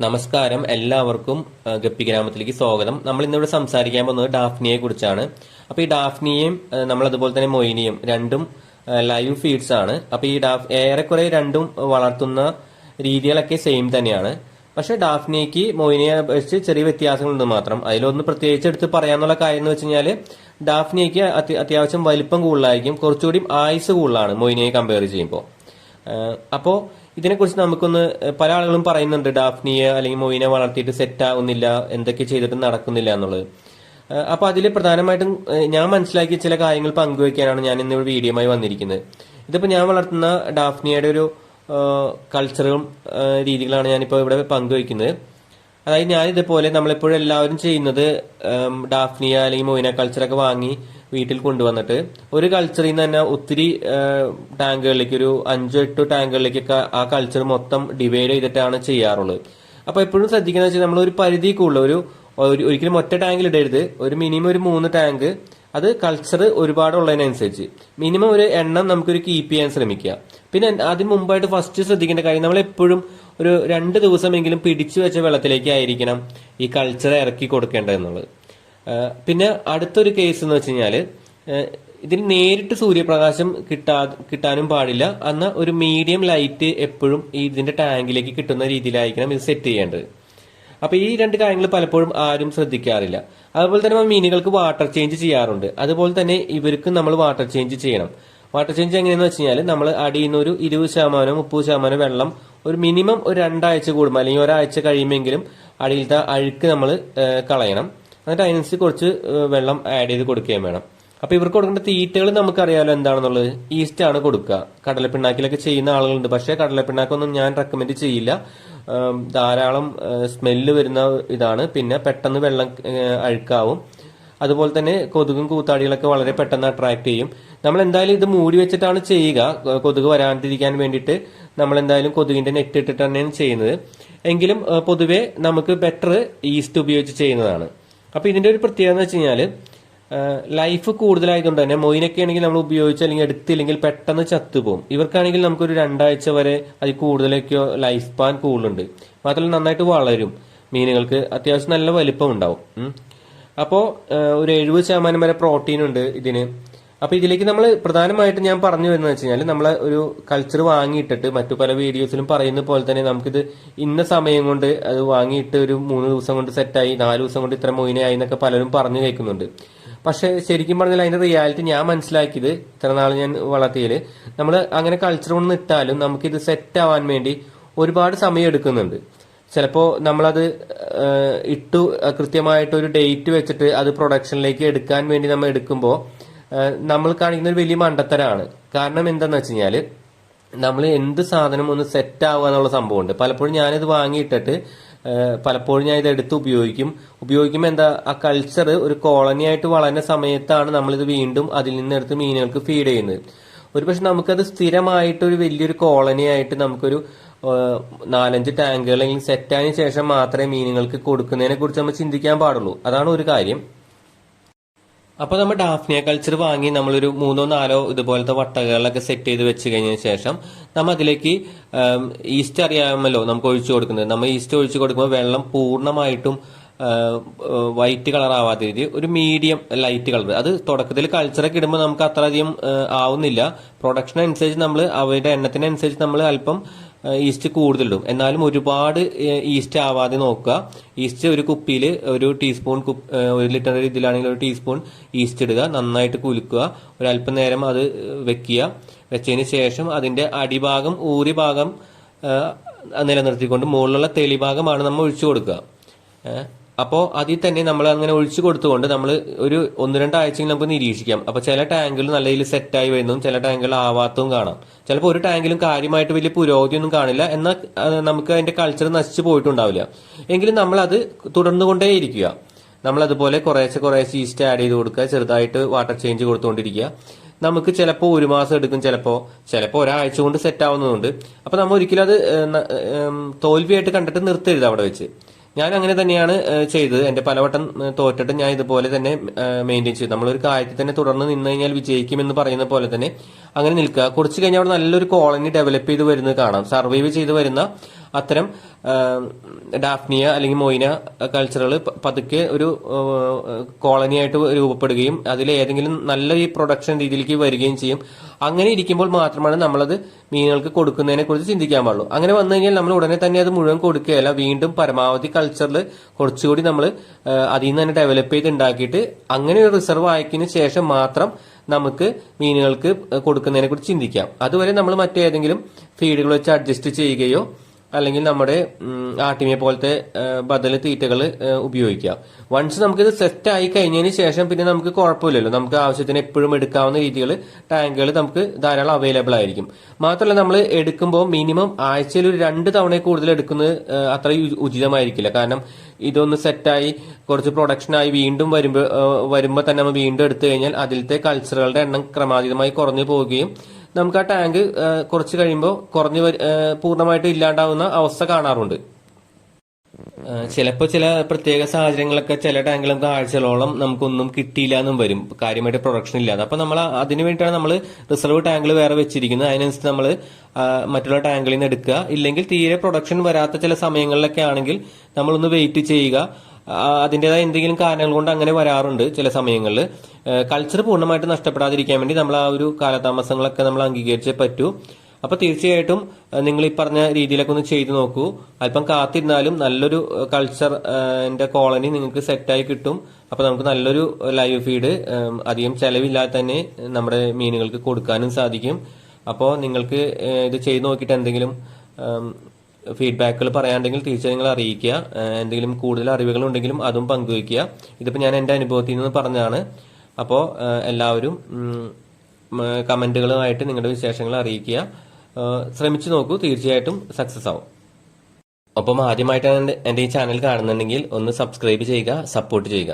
നമസ്കാരം, എല്ലാവർക്കും ഗപ്പി ഗ്രാമത്തിലേക്ക് സ്വാഗതം. നമ്മൾ ഇന്നിവിടെ സംസാരിക്കാൻ പോകുന്നത് ഡാഫ്നിയെ കുറിച്ചാണ്. അപ്പോൾ ഈ ഡാഫ്നിയും നമ്മൾ അതുപോലെ തന്നെ മൊയിനിയും രണ്ടും ലൈവ് ഫീഡ്സ് ആണ്. അപ്പോൾ ഈ ഏറെക്കുറെ രണ്ടും വളർത്തുന്ന രീതികളൊക്കെ സെയിം തന്നെയാണ്. പക്ഷെ ഡാഫ്നിയക്ക് മൊയിനിയെ വെച്ച് ചെറിയ വ്യത്യാസങ്ങളുണ്ട് മാത്രം. അതിലൊന്ന് പ്രത്യേകിച്ച് എടുത്ത് പറയാനുള്ള കാര്യം എന്ന് വെച്ച് കഴിഞ്ഞാൽ ഡാഫ്നിയക്ക് അത്യാവശ്യം വലിപ്പം കൂടുതലായിരിക്കും, കുറച്ചുകൂടി ആയുസ് കൂടുതലാണ് മൊയിനിയെ കമ്പയർ ചെയ്യുമ്പോൾ. അപ്പോൾ ഇതിനെക്കുറിച്ച് നമുക്കൊന്ന് പല ആളുകളും പറയുന്നുണ്ട് ഡാഫ്നിയെ അല്ലെങ്കിൽ മൊയിനെ വളർത്തിയിട്ട് സെറ്റ് ആകുന്നില്ല, എന്തൊക്കെ ചെയ്തിട്ടും നടക്കുന്നില്ല എന്നുള്ളത്. അപ്പൊ അതിൽ പ്രധാനമായിട്ടും ഞാൻ മനസ്സിലാക്കിയ ചില കാര്യങ്ങൾ പങ്കുവയ്ക്കാനാണ് ഞാൻ ഇന്ന് വീഡിയോയുമായി വന്നിരിക്കുന്നത്. ഇതിപ്പോ ഞാൻ വളർത്തുന്ന ഡാഫ്നിയുടെ ഒരു കൾച്ചറും രീതികളാണ് ഞാനിപ്പോൾ ഇവിടെ പങ്കുവയ്ക്കുന്നത്. അതായത് ഞാൻ ഇതുപോലെ നമ്മളെപ്പോഴും എല്ലാവരും ചെയ്യുന്നത് ഡാഫ്നിയ അല്ലെങ്കിൽ മൊയിന കൾച്ചറൊക്കെ വാങ്ങി വീട്ടിൽ കൊണ്ടുവന്നിട്ട് ഒരു കൾച്ചറിൽ നിന്ന് തന്നെ ഒത്തിരി ടാങ്കുകളിലേക്ക്, ഒരു 5-8 ടാങ്കുകളിലേക്കൊക്കെ ആ കൾച്ചർ മൊത്തം ഡിവൈഡ് ചെയ്തിട്ടാണ് ചെയ്യാറുള്ളത്. അപ്പൊ എപ്പോഴും ശ്രദ്ധിക്കുന്നത് വെച്ചാൽ നമ്മൾ ഒരു പരിധി കൂടുതൽ ഒരിക്കലും ഒറ്റ ടാങ്കിൽ ഇടരുത്. ഒരു മിനിമം ഒരു 3 ടാങ്ക്, അത് കൾച്ചർ ഒരുപാടുള്ളതിനനുസരിച്ച് മിനിമം ഒരു എണ്ണം നമുക്കൊരു കീപ്പ് ചെയ്യാൻ ശ്രമിക്കുക. പിന്നെ അതിന് മുമ്പായിട്ട് ഫസ്റ്റ് ശ്രദ്ധിക്കേണ്ട കാര്യം, നമ്മൾ എപ്പോഴും ഒരു 2 ദിവസമെങ്കിലും പിടിച്ചു വെച്ച വെള്ളത്തിലേക്ക് ആയിരിക്കണം ഈ കൾച്ചർ ഇറക്കി കൊടുക്കേണ്ടതെന്നുള്ളത്. പിന്നെ അടുത്തൊരു കേസ് എന്ന് വെച്ച് കഴിഞ്ഞാല് ഇതിന് നേരിട്ട് സൂര്യപ്രകാശം കിട്ടാനും പാടില്ല. എന്നാൽ ഒരു മീഡിയം ലൈറ്റ് എപ്പോഴും ഇതിന്റെ ടാങ്കിലേക്ക് കിട്ടുന്ന രീതിയിലായിരിക്കണം ഇത് സെറ്റ് ചെയ്യേണ്ടത്. അപ്പൊ ഈ 2 കാര്യങ്ങൾ പലപ്പോഴും ആരും ശ്രദ്ധിക്കാറില്ല. അതുപോലെ തന്നെ മീനുകൾക്ക് വാട്ടർ ചേഞ്ച് ചെയ്യാറുണ്ട്. അതുപോലെ തന്നെ ഇവർക്ക് നമ്മൾ വാട്ടർ ചേഞ്ച് ചെയ്യണം. വാട്ടർ ചേഞ്ച് എങ്ങനെയാന്ന് വെച്ച് കഴിഞ്ഞാൽ നമ്മൾ അടിയിൽ നിന്ന് ഒരു 20% 30% വെള്ളം ഒരു മിനിമം ഒരു 2 ആഴ്ച കൂടുമ്പോൾ അല്ലെങ്കിൽ ഒരാഴ്ച കഴിയുമെങ്കിലും അടിയിലത്തെ അഴുക്ക് നമ്മൾ കളയണം. എന്നിട്ട് അതിനനുസരിച്ച് കുറച്ച് വെള്ളം ആഡ് ചെയ്ത് കൊടുക്കുകയും വേണം. അപ്പൊ ഇവർക്ക് കൊടുക്കേണ്ട തീറ്റകൾ നമുക്കറിയാലോ എന്താണെന്നുള്ളത്. ഈസ്റ്റ് ആണ് കൊടുക്കുക. കടലപ്പിണ്ണാക്കിലൊക്കെ ചെയ്യുന്ന ആളുകളുണ്ട്, പക്ഷേ കടലപ്പിണ്ണാക്കൊന്നും ഞാൻ റെക്കമെൻഡ് ചെയ്യില്ല. ധാരാളം സ്മെല്ല് വരുന്ന ഇതാണ്. പിന്നെ പെട്ടെന്ന് വെള്ളം അഴുക്കാവും. അതുപോലെ തന്നെ കൊതുകും കൂത്താടികളൊക്കെ വളരെ പെട്ടെന്ന് അട്രാക്ട് ചെയ്യും. നമ്മൾ എന്തായാലും ഇത് മൂടി വെച്ചിട്ടാണ് ചെയ്യുക. കൊതുക് വരാണ്ടിരിക്കാൻ വേണ്ടിയിട്ട് നമ്മൾ എന്തായാലും കൊതുകിന്റെ നെറ്റ് ഇട്ടിട്ട് തന്നെയാണ് ചെയ്യുന്നത്. എങ്കിലും പൊതുവെ നമുക്ക് ബെറ്റർ ഈസ്റ്റ് ഉപയോഗിച്ച് ചെയ്യുന്നതാണ്. അപ്പൊ ഇതിന്റെ ഒരു പ്രത്യേകത എന്ന് വെച്ച് കഴിഞ്ഞാൽ ലൈഫ് കൂടുതലായതുകൊണ്ട് തന്നെ മൊയിനൊക്കെ ആണെങ്കിൽ നമ്മൾ ഉപയോഗിച്ച് അല്ലെങ്കിൽ എടുത്തില്ലെങ്കിൽ പെട്ടെന്ന് ചത്തുപോകും. ഇവർക്കാണെങ്കിൽ നമുക്കൊരു 2 ആഴ്ച വരെ അതിൽ കൂടുതലൊക്കെ ലൈഫ് സ്പാൻ കൂടുതലുണ്ട്. മാത്രമല്ല നന്നായിട്ട് വളരും. മീനുകൾക്ക് അത്യാവശ്യം നല്ല വലിപ്പം ഉണ്ടാവും. അപ്പോൾ ഒരു 70% വരെ പ്രോട്ടീൻ ഉണ്ട് ഇതിന്. അപ്പൊ ഇതിലേക്ക് നമ്മൾ പ്രധാനമായിട്ടും ഞാൻ പറഞ്ഞു വരുന്നത് വെച്ച് കഴിഞ്ഞാൽ നമ്മൾ ഒരു കൾച്ചർ വാങ്ങിയിട്ടിട്ട് മറ്റു പല വീഡിയോസിലും പറയുന്ന പോലെ തന്നെ നമുക്കിത് ഇന്ന സമയം കൊണ്ട് അത് വാങ്ങിയിട്ട് ഒരു 3 ദിവസം കൊണ്ട് സെറ്റായി, 4 ദിവസം കൊണ്ട് ഇത്ര മൊയിനായി എന്നൊക്കെ പലരും പറഞ്ഞു കേൾക്കുന്നുണ്ട്. പക്ഷെ ശരിക്കും പറഞ്ഞാൽ അതിന്റെ റിയാലിറ്റി ഞാൻ മനസ്സിലാക്കിയത്, ഇത്ര നാൾ ഞാൻ വളർത്തിയതിൽ, നമ്മൾ അങ്ങനെ കൾച്ചർ കൊണ്ട് ഇട്ടാലും നമുക്കിത് സെറ്റ് ആവാൻ വേണ്ടി ഒരുപാട് സമയം എടുക്കുന്നുണ്ട്. ചിലപ്പോൾ നമ്മളത് ഇട്ടു കൃത്യമായിട്ട് ഒരു ഡേറ്റ് വെച്ചിട്ട് അത് പ്രൊഡക്ഷനിലേക്ക് എടുക്കാൻ വേണ്ടി നമ്മൾ എടുക്കുമ്പോൾ നമ്മൾ കാണിക്കുന്ന ഒരു വലിയ മണ്ടത്തരാണ്. കാരണം എന്താന്ന് വെച്ച് കഴിഞ്ഞാല് നമ്മൾ എന്ത് സാധനം ഒന്ന് സെറ്റ് ആവുക എന്നുള്ള സംഭവമുണ്ട്. പലപ്പോഴും ഞാനിത് വാങ്ങിയിട്ടിട്ട് പലപ്പോഴും ഞാൻ ഇത് എടുത്ത് ഉപയോഗിക്കുമ്പോൾ എന്താ, ആ കൾച്ചർ ഒരു കോളനി ആയിട്ട് വളരുന്ന സമയത്താണ് നമ്മളിത് വീണ്ടും അതിൽ നിന്ന് എടുത്ത് മീനുകൾക്ക് ഫീഡ് ചെയ്യുന്നത്. ഒരുപക്ഷെ നമുക്കത് സ്ഥിരമായിട്ട് ഒരു വലിയൊരു കോളനി ആയിട്ട് നമുക്കൊരു 4-5 ടാങ്കുകൾ അല്ലെങ്കിൽ സെറ്റായതിനു ശേഷം മാത്രമേ മീനുകൾക്ക് കൊടുക്കുന്നതിനെ കുറിച്ച് നമ്മൾ ചിന്തിക്കാൻ പാടുള്ളൂ. അതാണ് ഒരു കാര്യം. അപ്പൊ നമ്മൾ ഡാഫ്നിയ കൾച്ചർ വാങ്ങി നമ്മളൊരു 3-4 ഇതുപോലത്തെ വട്ടകളിലൊക്കെ സെറ്റ് ചെയ്ത് വെച്ച് കഴിഞ്ഞ ശേഷം നമ്മൾ അതിലേക്ക് ഈസ്റ്റ് അറിയാമല്ലോ നമുക്ക് ഒഴിച്ചു കൊടുക്കുന്നത്. നമ്മൾ ഈസ്റ്റ് ഒഴിച്ചു കൊടുക്കുമ്പോൾ വെള്ളം പൂർണ്ണമായിട്ടും വൈറ്റ് കളർ ആവാത്ത രീതി ഒരു മീഡിയം ലൈറ്റ് കളർ, അത് തുടക്കത്തിൽ കൾച്ചറൊക്കെ ഇടുമ്പോൾ നമുക്ക് അത്ര അധികം ആവുന്നില്ല. പ്രൊഡക്ഷൻ അനുസരിച്ച് നമ്മൾ അവരുടെ എണ്ണത്തിനനുസരിച്ച് നമ്മൾ അല്പം ഈസ്റ്റ് കൂടുതലിടും. എന്നാലും ഒരുപാട് ഈസ്റ്റ് ആവാതെ നോക്കുക. ഈസ്റ്റ് ഒരു കുപ്പിയിൽ ഒരു ടീസ്പൂൺ, 1 ലിറ്റർ ഇതിലാണെങ്കിൽ 1 ടീസ്പൂൺ ഈസ്റ്റ് ഇടുക. നന്നായിട്ട് കുലുക്കുക. ഒരല്പം നേരം അത് വെച്ചതിന് ശേഷം അതിന്റെ അടിഭാഗം ഊറി ഭാഗം നിലനിർത്തിക്കൊണ്ട് മുകളിലുള്ള തെളിഭാഗമാണ് നമ്മൾ ഒഴിച്ചു കൊടുക്കുക. അപ്പോൾ അതിൽ തന്നെ നമ്മൾ അങ്ങനെ ഒഴിച്ചു കൊടുത്തുകൊണ്ട് നമ്മൾ ഒരു 1-2 ആഴ്ചയെങ്കിലും നമുക്ക് നിരീക്ഷിക്കാം. അപ്പൊ ചില ടാങ്കുകൾ നല്ല രീതിയിൽ സെറ്റായി വരുന്നതും ചില ടാങ്കുകൾ ആവാത്തതും കാണാം. ചിലപ്പോൾ ഒരു ടാങ്കിലും കാര്യമായിട്ട് വലിയ പുരോഗതിയൊന്നും കാണില്ല, എന്നാൽ നമുക്ക് അതിന്റെ കൾച്ചർ നശിച്ചു പോയിട്ടുണ്ടാവില്ല. എങ്കിലും നമ്മൾ അത് തുടർന്നുകൊണ്ടേയിരിക്കുക. നമ്മൾ അതുപോലെ കുറേശ്ശെ ഈസ്റ്റ് ആഡ് ചെയ്ത് കൊടുക്കുക, ചെറുതായിട്ട് വാട്ടർ ചേഞ്ച് കൊടുത്തുകൊണ്ടിരിക്കുക. നമുക്ക് ചിലപ്പോൾ 1 മാസം എടുക്കും, ചിലപ്പോൾ ഒരാഴ്ച കൊണ്ട് സെറ്റ് ആവുന്നതുണ്ട്. അപ്പൊ നമ്മൾ ഒരിക്കലും അത് തോൽവിയായിട്ട് കണ്ടിട്ട് നിർത്തരുത് അവിടെ വെച്ച്. ഞാൻ അങ്ങനെ തന്നെയാണ് ചെയ്തത്. എന്റെ പലവട്ടം തോറ്റിട്ട് ഞാൻ ഇതുപോലെ തന്നെ മെയിൻറ്റെയിൻ ചെയ്തു. നമ്മളൊരു കാര്യത്തിൽ തന്നെ തുടർന്ന് നിന്ന് കഴിഞ്ഞാൽ വിജയിക്കുമെന്ന് പറയുന്ന പോലെ തന്നെ അങ്ങനെ നിൽക്കുക. കുറച്ച് കഴിഞ്ഞാൽ അവിടെ നല്ലൊരു കോളനി ഡെവലപ്പ് ചെയ്ത് വരുന്നത് കാണാം. സർവൈവ് ചെയ്ത് വരുന്ന അത്തരം ഡാഫ്നിയ അല്ലെങ്കിൽ മൊയിന കൾച്ചറുകൾ പതുക്കെ ഒരു കോളനി ആയിട്ട് രൂപപ്പെടുകയും അതിൽ ഏതെങ്കിലും നല്ല ഈ പ്രൊഡക്ഷൻ രീതിയിലേക്ക് വരികയും ചെയ്യും. അങ്ങനെ ഇരിക്കുമ്പോൾ മാത്രമാണ് നമ്മളത് മീനുകൾക്ക് കൊടുക്കുന്നതിനെ കുറിച്ച് ചിന്തിക്കാൻ പാടുള്ളൂ. അങ്ങനെ വന്നു കഴിഞ്ഞാൽ നമ്മൾ ഉടനെ തന്നെ അത് മുഴുവൻ കൊടുക്കുകയല്ല, വീണ്ടും പരമാവധി കൾച്ചറിൽ കുറച്ചുകൂടി നമ്മൾ അതിൽ നിന്ന് തന്നെ ഡെവലപ്പ് ചെയ്ത് ഉണ്ടാക്കിയിട്ട് അങ്ങനെ ഒരു റിസർവ് ആയതിനു ശേഷം മാത്രം നമുക്ക് മീനുകൾക്ക് കൊടുക്കുന്നതിനെ കുറിച്ച് ചിന്തിക്കാം. അതുവരെ നമ്മൾ മറ്റേതെങ്കിലും ഫീഡുകൾ വെച്ച് അഡ്ജസ്റ്റ് ചെയ്യുകയോ അല്ലെങ്കിൽ നമ്മുടെ ആട്ടിമയെ പോലത്തെ ബദൽ തീറ്റകൾ ഉപയോഗിക്കാം. വൺസ് നമുക്കിത് സെറ്റ് ആയി കഴിഞ്ഞതിന് ശേഷം പിന്നെ നമുക്ക് കുഴപ്പമില്ലല്ലോ, നമുക്ക് ആവശ്യത്തിന് എപ്പോഴും എടുക്കാവുന്ന രീതികൾ ടാങ്കുകൾ നമുക്ക് ധാരാളം അവൈലബിൾ ആയിരിക്കും. മാത്രമല്ല നമ്മൾ എടുക്കുമ്പോൾ മിനിമം ആഴ്ചയിൽ ഒരു 2 തവണ കൂടുതൽ എടുക്കുന്നത് അത്ര ഉചിതമായിരിക്കില്ല. കാരണം ഇതൊന്ന് സെറ്റായി കുറച്ച് പ്രൊഡക്ഷനായി വീണ്ടും വരുമ്പോൾ തന്നെ നമ്മൾ വീണ്ടും എടുത്തു കഴിഞ്ഞാൽ അതിലത്തെ കൾച്ചറുകളുടെ എണ്ണം ക്രമാതീതമായി കുറഞ്ഞു പോവുകയും നമുക്ക് ആ ടാങ്ക് കുറച്ച് കഴിയുമ്പോൾ പൂർണ്ണമായിട്ട് ഇല്ലാണ്ടാവുന്ന അവസ്ഥ കാണാറുണ്ട്. ചിലപ്പോൾ ചില പ്രത്യേക സാഹചര്യങ്ങളൊക്കെ ചില ടാങ്കിൽ നമുക്ക് ആഴ്ചകളോളം നമുക്കൊന്നും കിട്ടിയില്ല എന്നും വരും, കാര്യമായിട്ട് പ്രൊഡക്ഷൻ ഇല്ലാതെ. അപ്പൊ നമ്മൾ അതിനു വേണ്ടിയിട്ടാണ് നമ്മൾ റിസർവ് ടാങ്കിൽ വേറെ വെച്ചിരിക്കുന്നത്. അതിനനുസരിച്ച് നമ്മൾ മറ്റുള്ള ടാങ്കിൽ നിന്ന് എടുക്കുക. ഇല്ലെങ്കിൽ തീരെ പ്രൊഡക്ഷൻ വരാത്ത ചില സമയങ്ങളിലൊക്കെ ആണെങ്കിൽ നമ്മളൊന്ന് വെയിറ്റ് ചെയ്യുക. അതിൻ്റെതായ എന്തെങ്കിലും കാരണങ്ങൾ കൊണ്ട് അങ്ങനെ വരാറുണ്ട് ചില സമയങ്ങളിൽ. കൾച്ചർ പൂർണ്ണമായിട്ട് നഷ്ടപ്പെടാതിരിക്കാൻ വേണ്ടി നമ്മൾ ആ ഒരു കാലതാമസങ്ങളൊക്കെ നമ്മൾ അംഗീകരിച്ചേ പറ്റൂ. അപ്പൊ തീർച്ചയായിട്ടും നിങ്ങൾ ഈ പറഞ്ഞ രീതിയിലൊക്കെ ഒന്ന് ചെയ്തു നോക്കൂ. അല്പം കാത്തിരുന്നാലും നല്ലൊരു കൾച്ചറിന്റെ കോളനി നിങ്ങൾക്ക് സെറ്റായി കിട്ടും. അപ്പൊ നമുക്ക് നല്ലൊരു ലൈവ് ഫീഡ് അധികം ചെലവില്ലാതെ തന്നെ നമ്മുടെ മീനുകൾക്ക് കൊടുക്കാനും സാധിക്കും. അപ്പോൾ നിങ്ങൾക്ക് ഇത് ചെയ്തു നോക്കിയിട്ട് എന്തെങ്കിലും ഫീഡ്ബാക്കുകൾ പറയാണ്ടെങ്കിൽ തീർച്ചയായും നിങ്ങൾ അറിയിക്കുക. എന്തെങ്കിലും കൂടുതൽ അറിവുകൾ ഉണ്ടെങ്കിലും അതും പങ്കുവയ്ക്കുക. ഇതിപ്പോൾ ഞാൻ എൻ്റെ അനുഭവത്തിൽ നിന്ന് പറഞ്ഞതാണ്. അപ്പോൾ എല്ലാവരും കമന്റുകളുമായിട്ട് നിങ്ങളുടെ വിശേഷങ്ങൾ അറിയിക്കുക. ശ്രമിച്ചു നോക്കൂ, തീർച്ചയായിട്ടും സക്സസ് ആവും. ഒപ്പം ആദ്യമായിട്ടാണ് എൻ്റെ ഈ ചാനൽ കാണുന്നുണ്ടെങ്കിൽ ഒന്ന് സബ്സ്ക്രൈബ് ചെയ്യുക, സപ്പോർട്ട് ചെയ്യുക.